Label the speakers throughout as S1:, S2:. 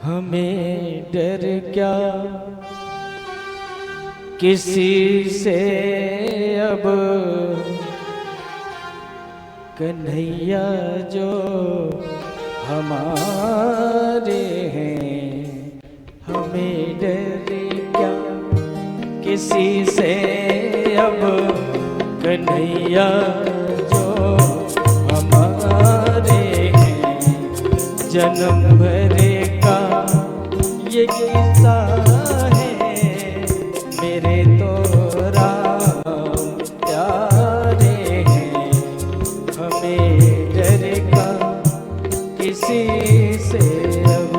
S1: हमें डर क्या किसी से अब, कन्हैया जो हमारे हैं। हमें डर क्या किसी से अब, कन्हैया जो हमारे हैं। जन्म भरे का ये किस्सा है, मेरे तो राम प्यारे हैं। हमें डर का किसी से अब।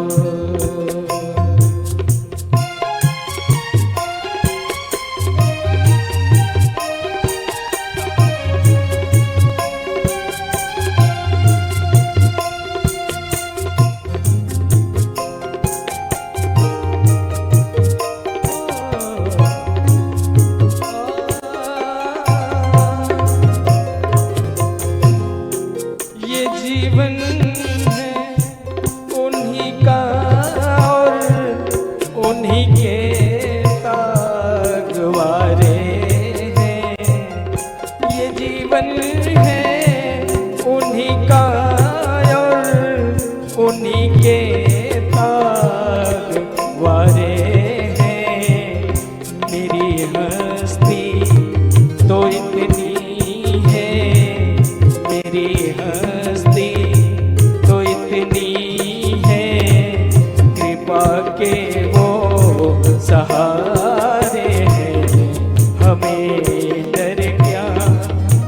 S1: जीवन है उन्हीं का और उन्हीं के तागवारे हैं। ये जीवन है उन्हीं का और उन्हीं के तागवारे हैं। मेरी हस्ती तो इतनी है, मेरी हस्ती तो इतनी है, कृपा के वो सहारे हैं। हमें डर क्या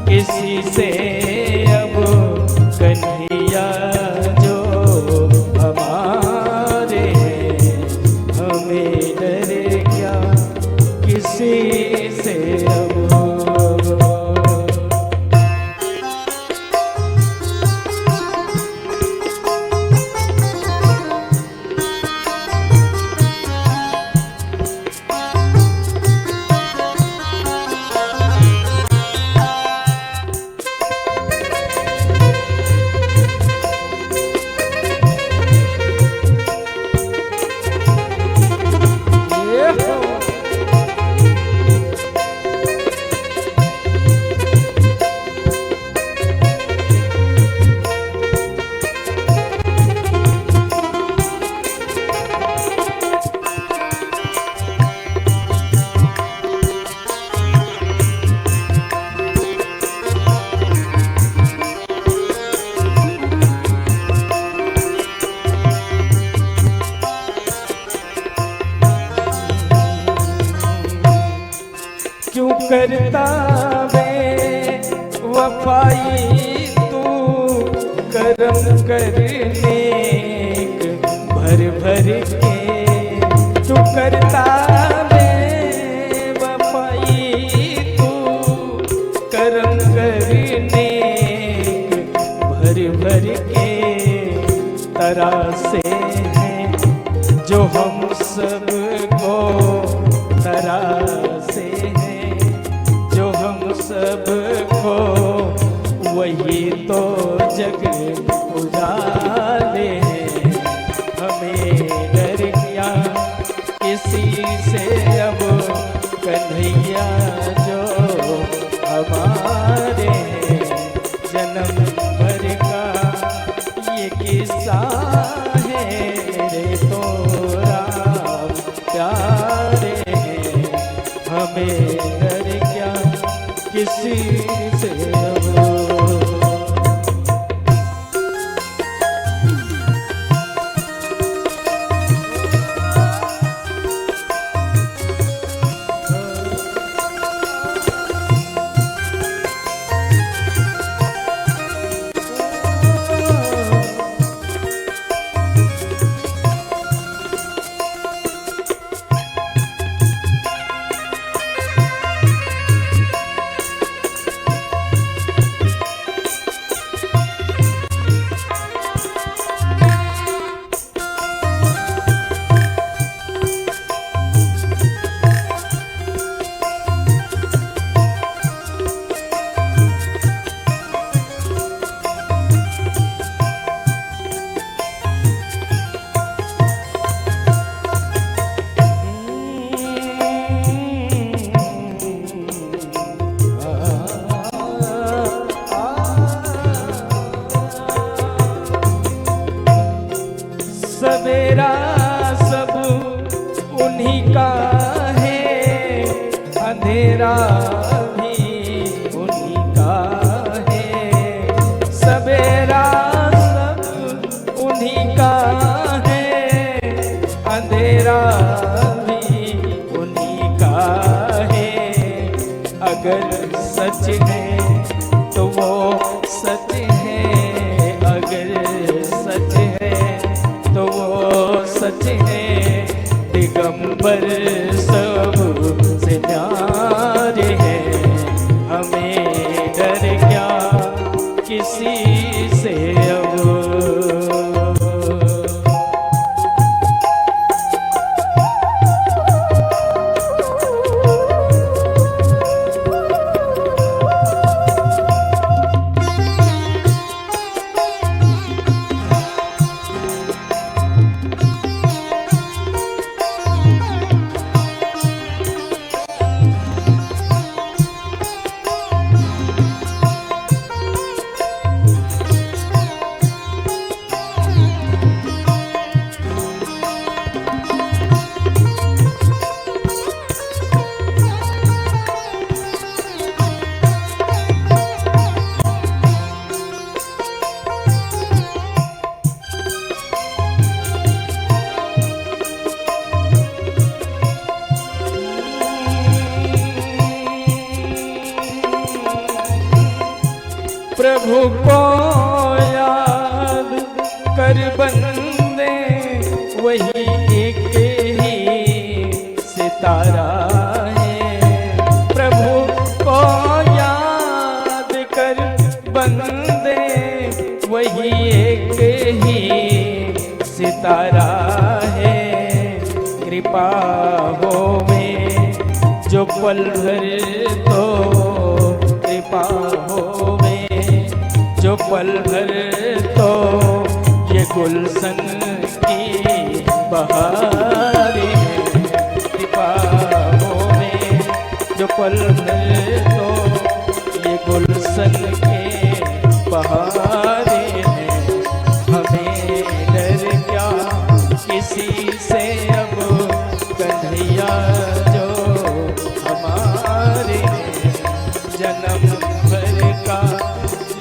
S1: किसी से अब, कन्हैया जो हमारे हैं। हमें डर क्या किसी से अब। क्यों करता वे वफाई तू, करम करने भर भर के। तू करता वे वफाई तू, करम करने भर भर के। तरासे हैं जो हम सबको, तरासे सबको, वही तो जग उजाले हैं। हमें डर क्या किसी से अब, कन्हैया जो हमारे हैं। जन्म भर का ये किस्सा है, मेरे तो राम प्यारे हैं। हमें डर क्या किसी से अब। सवेरा सब उन्हीं का है, अंधेरा भी उन्हीं का है। सवेरा सब उन्हीं का है, अंधेरा भी उन्हीं का है। अगर सच है तो वो सच है, अगर सच है तो वो सच है। दिगंबर सबसे न्यारे हैं, हमें डर क्या किसी से अब। प्रभु को याद कर बंदे, वही एक ही सितारा है। प्रभु को याद कर बंदे, वही एक ही सितारा है। कृपा होवे जो पल भर तो, कृपा होवे जो पल भर तो, ये गुलशन की बहारें हैं। कृपा होवे जो पल भर तो, ये गुलशन के बहारें हैं। हमें डर क्या किसी से अब, कन्हैया जो हमारे हैं। जन्म भर का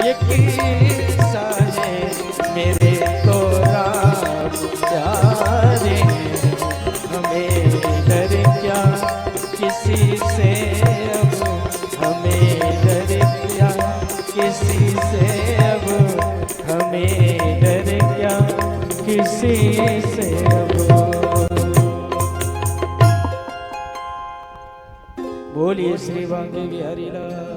S1: ये किस्सा है, मेरे तो राम प्यारे हैं। हमें डर क्या किसी से अब, हमें डर क्या किसी से अब, हमें डर क्या किसी से अब। बोलिए श्री बांके बिहारी लाल।